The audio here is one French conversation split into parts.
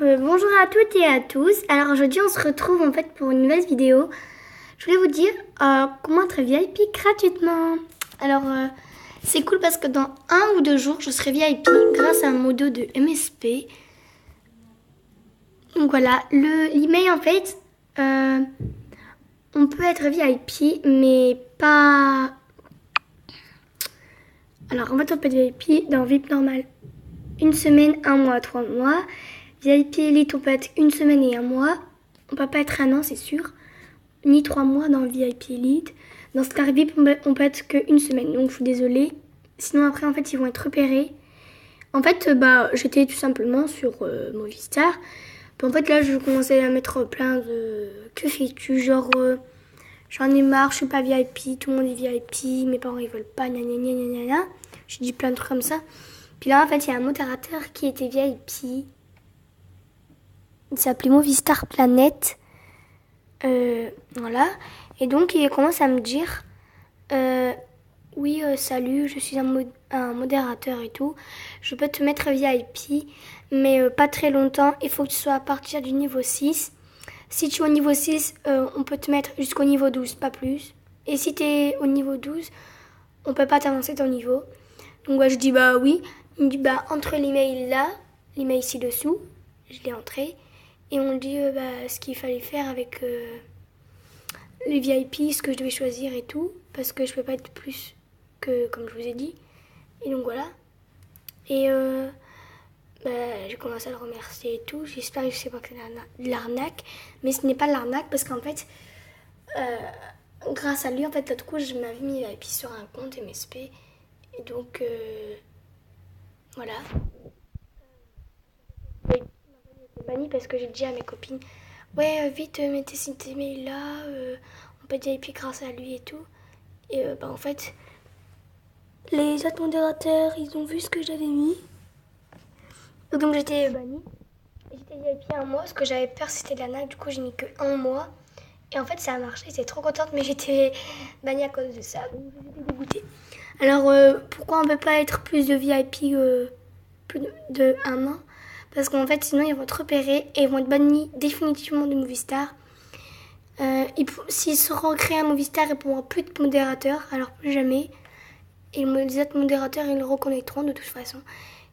Bonjour à toutes et à tous. Alors aujourd'hui on se retrouve en fait pour une nouvelle vidéo. Je voulais vous dire comment être VIP gratuitement. Alors c'est cool parce que dans 1 ou 2 jours je serai VIP grâce à un modo de MSP. Donc voilà, l'email en fait, on peut être VIP mais pas... Alors en fait on peut être VIP dans VIP normal 1 semaine, 1 mois, 3 mois. VIP Elite, on peut être 1 semaine et 1 mois. On peut pas être 1 an, c'est sûr. Ni 3 mois dans le VIP Elite. Dans Star VIP, on peut être que 1 semaine. Donc, je suis désolée. Sinon, après, en fait, ils vont être repérés. En fait, j'étais tout simplement sur Movistar. Puis, en fait, là, je commençais à mettre plein de... Que fais-tu? Genre, j'en ai marre, je suis pas VIP. Tout le monde est VIP. Mes parents, ils veulent pas. Gna gna gna gna gna. J'ai dit plein de trucs comme ça. Puis là, en fait, il y a un modérateur qui était VIP. Il s'appelait Movistar Planet. Voilà. Et donc, il commence à me dire oui, salut, je suis un modérateur et tout. Je peux te mettre VIP, mais pas très longtemps. Il faut que tu sois à partir du niveau 6. Si tu es au niveau 6, on peut te mettre jusqu'au niveau 12, pas plus. Et si tu es au niveau 12, on peut pas t'avancer ton niveau. Donc, je dis bah oui. Il me dit entre l'email là, l'email ci-dessous, je l'ai entré. Et on me dit ce qu'il fallait faire avec les VIP, ce que je devais choisir et tout. Parce que je peux pas être plus que comme je vous ai dit. Et donc voilà. Et j'ai commencé à le remercier et tout. J'espère que je sais pas que c'est de l'arnaque. Mais ce n'est pas de l'arnaque parce qu'en fait, grâce à lui, en fait, l'autre coup, je m'avais mis VIP sur un compte MSP. Et donc, voilà. Banni parce que j'ai dit à mes copines vite mettez cet email là, on peut être VIP grâce à lui et tout. Et en fait les autres modérateurs ils ont vu ce que j'avais mis, donc j'étais bannie. J'étais VIP 1 mois, ce que j'avais peur c'était de la nague, du coup j'ai mis que 1 mois. Et en fait ça a marché, j'étais trop contente, mais j'étais bannie à cause de ça, donc j'étais dégoûtée. Alors pourquoi on peut pas être plus de VIP plus de 1 an? Parce qu'en fait, sinon, ils vont être repérés et ils vont être bannis définitivement de Movistar. S'ils se recréent à Movistar, ils ne pourront plus de modérateurs, alors plus jamais. Et les autres modérateurs, ils le reconnaîtront de toute façon.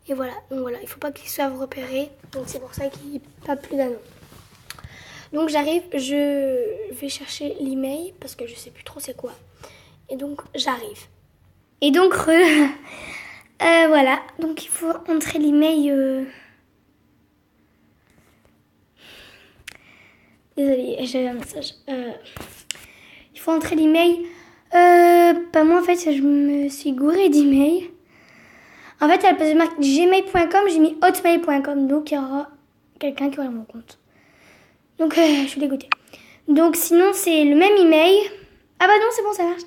Et voilà, donc voilà, il ne faut pas qu'ils soient repérés. Donc c'est pour ça qu'il n'y a pas plus d'un an. Donc j'arrive, je vais chercher l'email parce que je ne sais plus trop c'est quoi. Et donc j'arrive. Et donc, voilà, donc il faut entrer l'email... Désolée, j'avais un message. Il faut entrer l'email. Moi, en fait, je me suis gourée d'email. En fait, elle peut se marquer gmail.com, j'ai mis hotmail.com. Donc, il y aura quelqu'un qui aura mon compte. Donc, je suis dégoûtée. Donc, sinon, c'est le même email. Ah bah non, c'est bon, ça marche.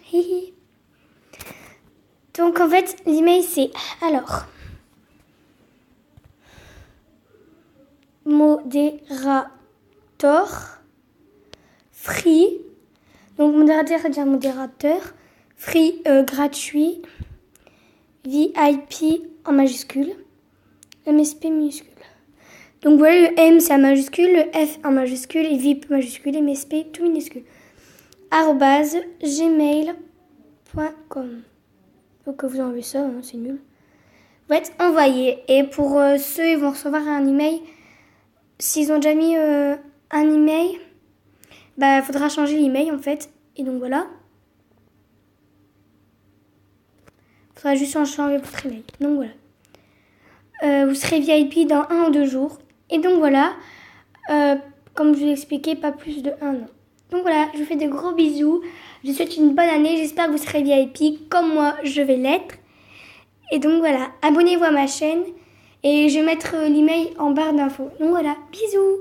Donc, en fait, l'email, c'est... Alors... Modérateur... Free, donc modérateur, c'est-à-dire modérateur. Free, gratuit. VIP en majuscule. MSP minuscule. Donc voilà, le M c'est en majuscule, le F en majuscule, et VIP majuscule, et MSP tout minuscule. @gmail.com. Donc vous enlevez ça, hein, c'est nul. Vous êtes envoyé. Et pour ceux, ils vont recevoir un email. S'ils ont déjà mis un email... il faudra changer l'email en fait. Et donc voilà. Il faudra juste changer votre email. Donc voilà. Vous serez VIP dans 1 ou 2 jours. Et donc voilà. Comme je vous l'ai expliqué, pas plus de 1 an. Donc voilà, je vous fais de gros bisous. Je vous souhaite une bonne année. J'espère que vous serez VIP comme moi, je vais l'être. Et donc voilà, abonnez-vous à ma chaîne. Et je vais mettre l'email en barre d'infos. Donc voilà, bisous.